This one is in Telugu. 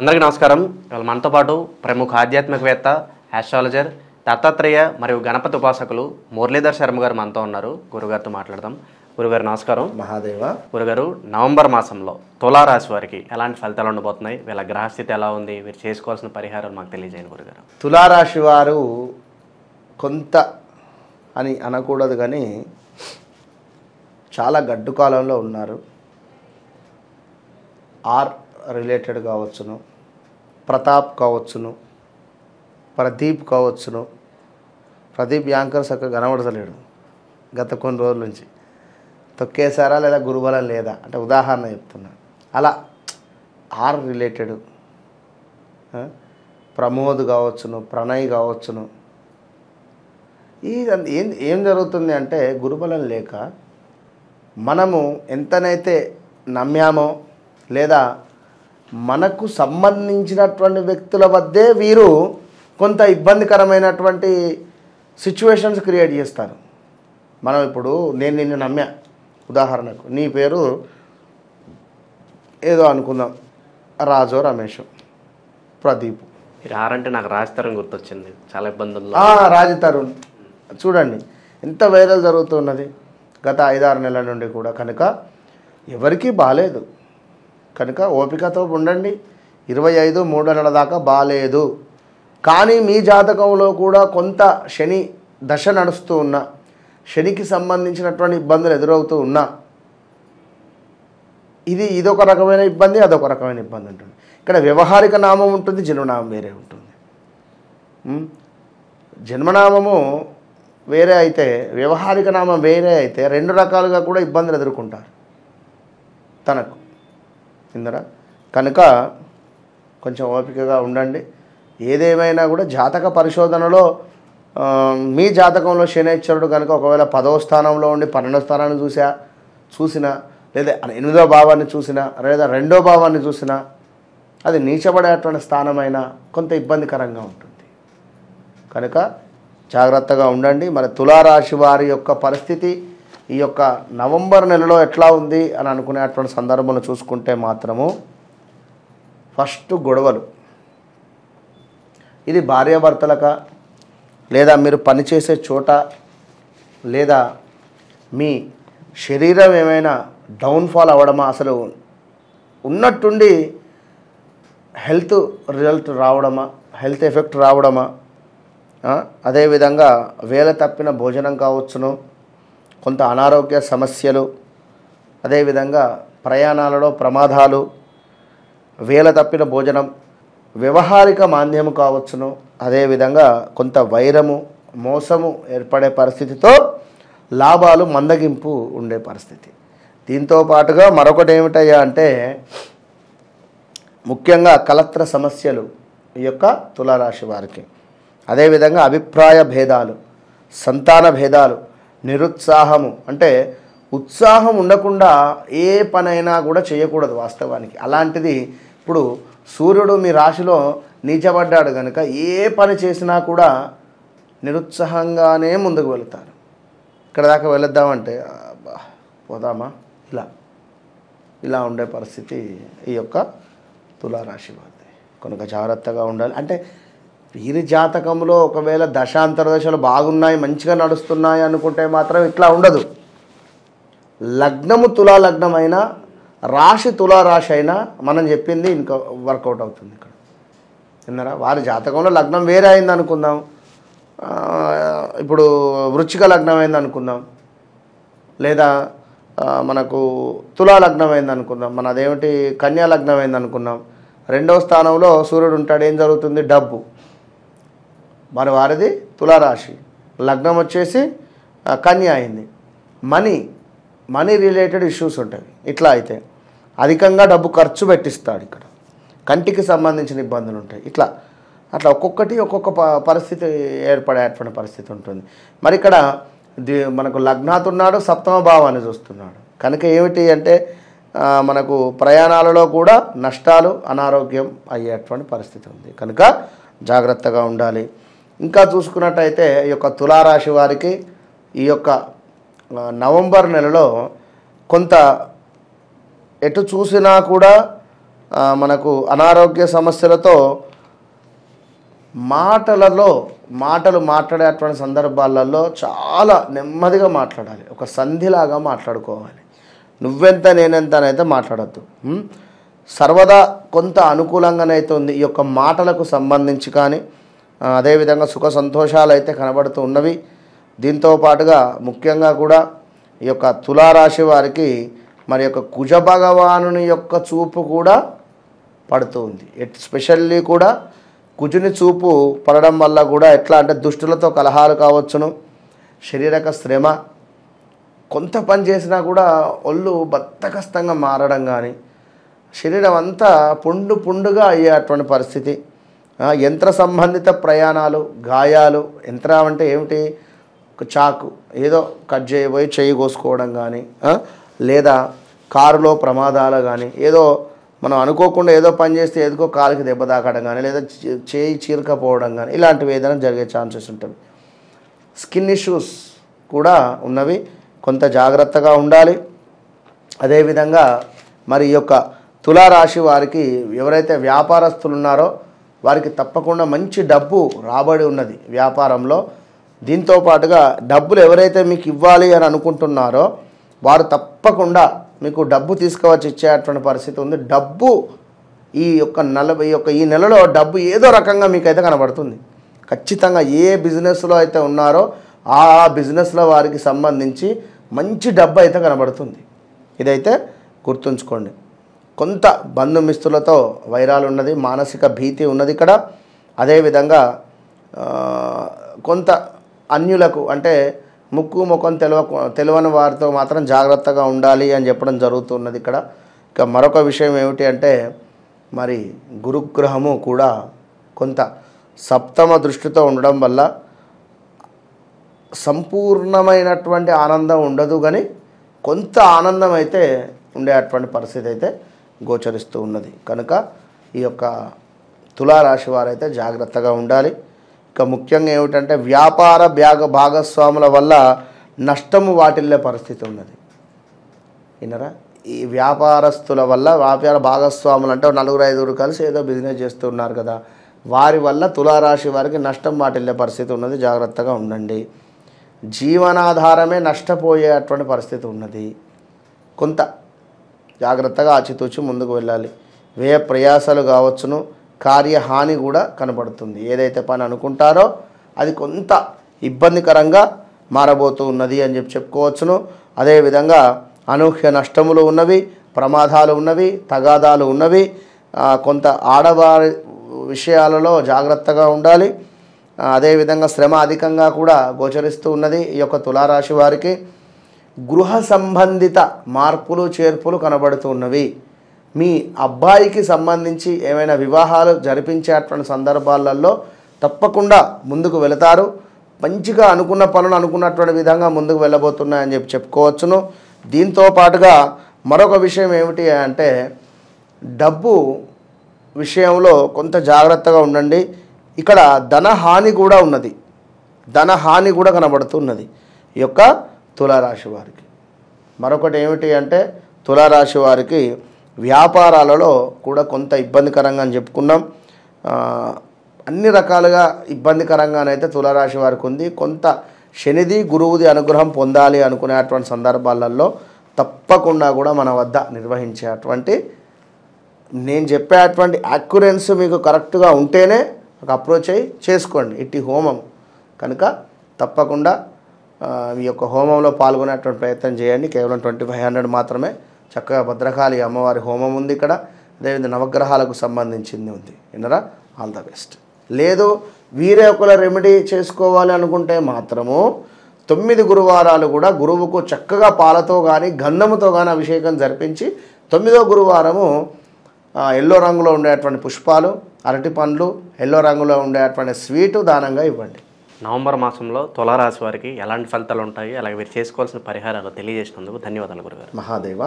అందరికీ నమస్కారం. ఇవాళ మనతో పాటు ప్రముఖ ఆధ్యాత్మికవేత్త, ఆస్ట్రాలజర్, దత్తాత్రేయ మరియు గణపతి ఉపాసకులు మురళీధర్ శర్మ గారు మనతో ఉన్నారు. గురుగారితో మాట్లాడదాం. గురుగారు నమస్కారం. మహాదేవ. గురుగారు, నవంబర్ మాసంలో తులారాశి వారికి ఎలాంటి ఫలితాలు ఉండబోతున్నాయి? వీళ్ళ గ్రహస్థితి ఎలా ఉంది? వీరు చేసుకోవాల్సిన పరిహారాలు మాకు తెలియజేయండి గురుగారు. తులారాశి వారు కొంత అని అనకూడదు కానీ చాలా గడ్డు కాలంలో ఉన్నారు. ఆర్ రిలేటెడ్ కావచ్చును, ప్రతాప్ కావచ్చును, ప్రదీప్ కావచ్చును. ప్రదీప్ యాంకర్ చక్కగా కనబడతలేడు గత కొన్ని రోజుల నుంచి. తొక్కేసారా లేదా గురుబలం లేదా అంటే ఉదాహరణ చెప్తున్నా. అలా ఆర్ రిలేటెడ్ ప్రమోద్ కావచ్చును, ప్రణయ్ కావచ్చును. ఏం జరుగుతుంది అంటే గురుబలం లేక మనము ఎంతనైతే నమ్మామో లేదా మనకు సంబంధించినటువంటి వ్యక్తుల వద్దే వీరు కొంత ఇబ్బందికరమైనటువంటి సిచ్యువేషన్స్ క్రియేట్ చేస్తారు. మనం ఇప్పుడు నేను నిన్ను నమ్మా, ఉదాహరణకు నీ పేరు ఏదో అనుకుందాం, రాజో రమేష్, ప్రదీప్. ఆరంటే నాకు రాజతరం గుర్తొచ్చింది. చాలా ఇబ్బందులు. రాజతరుణ్ చూడండి ఎంత వైరల్ జరుగుతున్నది గత 5-6 నెలల నుండి కూడా. కనుక ఎవరికీ బాలేదు, కనుక ఓపికతో ఉండండి. 25-3 నెలల దాకా బాలేదు. కానీ మీ జాతకంలో కూడా కొంత శని దశ నడుస్తూ ఉన్నా, శనికి సంబంధించినటువంటి ఇబ్బందులు ఎదురవుతూ ఉన్నా, ఇదొక రకమైన ఇబ్బంది, అదొక రకమైన ఇబ్బంది ఉంటుంది. ఇక్కడ వ్యవహారిక నామం ఉంటుంది, జన్మనామం వేరే ఉంటుంది. జన్మనామము వేరే అయితే, వ్యవహారిక నామం వేరే అయితే 2 రకాలుగా కూడా ఇబ్బందులు ఎదుర్కొంటారు తనకు ఇందరా. కనుక కొంచెం ఓపికగా ఉండండి. ఏదేమైనా కూడా జాతక పరిశోధనలో మీ జాతకంలో శనైశ్వరుడు కనుక ఒకవేళ 10వ స్థానంలో ఉండి 12వ స్థానాన్ని చూసినా లేదా 8వ భావాన్ని చూసినా లేదా 2వ భావాన్ని చూసినా అది నీచబడేటువంటి స్థానమైనా కొంత ఇబ్బందికరంగా ఉంటుంది. కనుక జాగ్రత్తగా ఉండండి. మరి తులారాశి వారి యొక్క పరిస్థితి ఈ యొక్క నవంబర్ నెలలో ఎట్లా ఉంది అని అనుకునేటువంటి సందర్భంలో చూసుకుంటే మాత్రము ఫస్ట్ గొడవలు. ఇది భార్యాభర్తలక లేదా మీరు పనిచేసే చోట లేదా మీ శరీరం ఏమైనా డౌన్ఫాల్ అవ్వడమా, అసలు ఉన్నట్టుండి హెల్త్ రిజల్ట్ రావడమా, హెల్త్ ఎఫెక్ట్ రావడమా, అదేవిధంగా వేళ తప్పిన భోజనం కావచ్చును, కొంత అనారోగ్య సమస్యలు, అదేవిధంగా ప్రయాణాలలో ప్రమాదాలు, వేళ తప్పిన భోజనం, వ్యవహారిక మాంద్యము కావచ్చును, అదేవిధంగా కొంత వైరము, మోసము ఏర్పడే పరిస్థితితో లాభాలు మందగింపు ఉండే పరిస్థితి. దీంతో పాటుగా మరొకటి ఏమిటయ్యా అంటే ముఖ్యంగా కలత్ర సమస్యలు ఈ యొక్క తులారాశి వారికి. అదేవిధంగా అభిప్రాయ భేదాలు, సంతాన భేదాలు, నిరుత్సాహము, అంటే ఉత్సాహం ఉండకుండా ఏ పనైనా కూడా చేయకూడదు వాస్తవానికి. అలాంటిది ఇప్పుడు సూర్యుడు మీ రాశిలో నీచబడ్డాడు కనుక ఏ పని చేసినా కూడా నిరుత్సాహంగానే ముందుకు వెళుతారు. ఇక్కడ దాకా వెళుద్దామంటే పోదామా, ఇలా ఉండే పరిస్థితి ఈ యొక్క తులారాశి వారిది. కనుక జాగ్రత్తగా ఉండాలి. అంటే వీరి జాతకంలో ఒకవేళ దశాంతర దశలు బాగున్నాయి, మంచిగా నడుస్తున్నాయి అనుకుంటే మాత్రం ఇట్లా ఉండదు. లగ్నము తులా లగ్నం అయినా, రాశి తులారాశి అయినా మనం చెప్పింది ఇంకా వర్కౌట్ అవుతుంది ఇక్కడ. విన్నారా? వారి జాతకంలో లగ్నం వేరే అయింది అనుకుందాం, ఇప్పుడు వృశ్చిక లగ్నం అయింది అనుకుందాం, లేదా మనకు తులా లగ్నం అయింది అనుకుందాం, మన అదేమిటి కన్యా లగ్నం అయింది అనుకుందాం. 2వ స్థానంలో సూర్యుడు ఉంటాడు, ఏం జరుగుతుంది? డబ్బు. మరి వారిది తులారాశి, లగ్నం వచ్చేసి కన్య అయింది. మనీ రిలేటెడ్ ఇష్యూస్ ఉంటాయి. ఇట్లా అయితే అధికంగా డబ్బు ఖర్చు పెట్టిస్తాడు. ఇక్కడ కంటికి సంబంధించిన ఇబ్బందులు ఉంటాయి. అట్లా ఒక్కొక్క పరిస్థితి ఏర్పడేటువంటి పరిస్థితి ఉంటుంది. మరి ఇక్కడ మనకు లగ్నాత్ ఉన్నాడు, 7వ భావాన్ని చూస్తున్నాడు. కనుక ఏమిటి అంటే మనకు ప్రయాణాలలో కూడా నష్టాలు, అనారోగ్యం అయ్యేటువంటి పరిస్థితి ఉంది. కనుక జాగ్రత్తగా ఉండాలి. ఇంకా చూసుకున్నట్టయితే ఈ యొక్క తులారాశి వారికి ఈ యొక్క నవంబర్ నెలలో కొంత ఎటు చూసినా కూడా మనకు అనారోగ్య సమస్యలతో మాటలు మాట్లాడేటువంటి సందర్భాలలో చాలా నెమ్మదిగా మాట్లాడాలి. ఒక సంధిలాగా మాట్లాడుకోవాలి. నువ్వెంత నేనెంత అనైతే మాట్లాడద్దు. సర్వదా కొంత అనుకూలంగానైతే ఉంది ఈ యొక్క మాటలకు సంబంధించి. కానీ అదేవిధంగా సుఖ సంతోషాలు అయితే కనబడుతూ ఉన్నవి. దీంతో పాటుగా ముఖ్యంగా కూడా ఈ యొక్క తులారాశి వారికి మరి యొక్క కుజ భగవానుని యొక్క చూపు కూడా పడుతూ ఉంది. స్పెషల్లీ కూడా కుజుని చూపు పడడం వల్ల కూడా ఎట్లా అంటే దుష్టులతో కలహాలు కావచ్చును, శారీరక శ్రమ, కొంత పని చేసినా కూడా ఒళ్ళు బద్ధకస్తంగా మారడం కానీ, శరీరం అంతా పుండుగా అయ్యేటువంటి పరిస్థితి, యంత్ర సంబంధిత ప్రయాణాలు, గాయాలు. యంత్రం అంటే ఏమిటి? ఒక చాకు ఏదో కట్ చేయబోయి చెయ్యి కోసుకోవడం కానీ, లేదా కారులో ప్రమాదాలు కానీ, ఏదో మనం అనుకోకుండా ఏదో పని చేస్తే ఏదో కాలుకి దెబ్బ తాకడం కానీ, లేదా చేయి చీరకపోవడం కానీ, ఇలాంటివి ఏదైనా జరిగే ఛాన్సెస్ ఉంటుంది. స్కిన్ ఇష్యూస్ కూడా ఉన్నవి, కొంత జాగ్రత్తగా ఉండాలి. అదేవిధంగా మరి ఈ యొక్క తులారాశి వారికి ఎవరైతే వ్యాపారస్తులు ఉన్నారో వారికి తప్పకుండా మంచి డబ్బు రాబడి ఉన్నది వ్యాపారంలో. దీంతో పాటుగా డబ్బులు ఎవరైతే మీకు ఇవ్వాలి అని అనుకుంటున్నారో వారు తప్పకుండా మీకు డబ్బు తీసుకువచ్చి ఇచ్చేటువంటి పరిస్థితి ఉంది. డబ్బు ఈ నెలలో డబ్బు ఏదో రకంగా మీకైతే కనబడుతుంది. ఖచ్చితంగా ఏ బిజినెస్లో అయితే ఉన్నారో ఆ బిజినెస్లో వారికి సంబంధించి మంచి డబ్బు అయితే కనబడుతుంది. ఇదైతే గుర్తుంచుకోండి. కొంత బంధుమిత్రులతో వైరాలు ఉన్నది, మానసిక భీతి ఉన్నది ఇక్కడ. అదేవిధంగా కొంత అన్యులకు అంటే ముక్కు ముఖం తెలియని వారితో మాత్రం జాగ్రత్తగా ఉండాలి అని చెప్పడం జరుగుతున్నది ఇక్కడ. ఇక మరొక విషయం ఏమిటి అంటే మరి గురుగ్రహము కూడా కొంత సప్తమ దృష్టితో ఉండడం వల్ల సంపూర్ణమైనటువంటి ఆనందం ఉండదు, కానీ కొంత ఆనందం అయితే ఉండేటువంటి పరిస్థితి అయితే గోచరిస్తూ ఉన్నది. కనుక ఈ యొక్క తులారాశి వారైతే జాగ్రత్తగా ఉండాలి. ఇక ముఖ్యంగా ఏమిటంటే వ్యాపార భాగస్వాముల వల్ల నష్టము వాటిల్లే పరిస్థితి ఉన్నది. విన్నారా? ఈ వ్యాపారస్తుల వల్ల వ్యాపార భాగస్వాములు అంటే 4-5 కలిసి ఏదో బిజినెస్ చేస్తున్నారు కదా, వారి వల్ల తులారాశి వారికి నష్టం వాటిల్లే పరిస్థితి ఉన్నది. జాగ్రత్తగా ఉండండి. జీవనాధారమే నష్టపోయేటువంటి పరిస్థితి ఉన్నది. కొంత జాగ్రత్తగా ఆచితూచి ముందుకు వెళ్ళాలి. వ్యయ ప్రయాసాలు కావచ్చును, కార్యహాని కూడా కనబడుతుంది. ఏదైతే పని అనుకుంటారో అది కొంత ఇబ్బందికరంగా మారబోతూ ఉన్నది అని చెప్పుకోవచ్చును. అదేవిధంగా అనూహ్య నష్టములు ఉన్నవి, ప్రమాదాలు ఉన్నవి, తగాదాలు ఉన్నవి. కొంత ఆడవారి విషయాలలో జాగ్రత్తగా ఉండాలి. అదేవిధంగా శ్రమ అధికంగా కూడా గోచరిస్తూ ఉన్నది ఈ యొక్క తులారాశి వారికి. గృహ సంబంధిత మార్పులు చేర్పులు కనబడుతూ ఉన్నవి. మీ అబ్బాయికి సంబంధించి ఏమైనా వివాహాలు జరిపించేటువంటి సందర్భాలలో తప్పకుండా ముందుకు వెళతారు. మంచిగా అనుకున్న పనులు అనుకున్నటువంటి విధంగా ముందుకు వెళ్ళబోతున్నాయని చెప్పుకోవచ్చును. దీంతో పాటుగా మరొక విషయం ఏమిటి అంటే డబ్బు విషయంలో కొంత జాగ్రత్తగా ఉండండి. ఇక్కడ ధనహాని కూడా ఉన్నది, ధనహాని కూడా కనబడుతున్నది ఈ యొక్క తులారాశి వారికి. మరొకటి ఏమిటి అంటే తులారాశి వారికి వ్యాపారాలలో కూడా కొంత ఇబ్బందికరంగా అని చెప్పుకున్నాం. అన్ని రకాలుగా ఇబ్బందికరంగానైతే తులారాశి వారికి ఉంది. కొంత శనిది గురువుది అనుగ్రహం పొందాలి అనుకునేటువంటి సందర్భాలలో తప్పకుండా కూడా మన వద్ద నిర్వహించేటువంటి నేను చెప్పేటువంటి యాక్యురెన్స్ మీకు కరెక్ట్గా ఉంటేనే ఒక అప్రోచ్ అయ్యి చేసుకోండి ఇట్టి హోమం. కనుక తప్పకుండా ఈ యొక్క హోమంలో పాల్గొనేటువంటి ప్రయత్నం చేయండి. కేవలం 2500 మాత్రమే. చక్కగా భద్రకాళి అమ్మవారి హోమం ఉంది ఇక్కడ. అదేవిధంగా నవగ్రహాలకు సంబంధించింది ఉంది. విన్నరా? All the best. లేదు వీరే ఒకళ్ళ రెమెడీ చేసుకోవాలి అనుకుంటే మాత్రము 9 గురువారాలు కూడా గురువుకు చక్కగా పాలతో కానీ గంధముతో కానీ అభిషేకం జరిపించి 9వ గురువారము ఎల్లో రంగులో ఉండేటువంటి పుష్పాలు, అరటి పండ్లు, ఎల్లో రంగులో ఉండేటువంటి స్వీటు దానంగా ఇవ్వండి. నవంబర్ మాసంలో తులారాశి వారికి ఎలాంటి ఫలితాలు ఉంటాయి, అలాగే మీరు చేసుకోవాల్సిన పరిహారాలు తెలియజేసినందుకు ధన్యవాదాలు గురుగారు. మహాదేవ.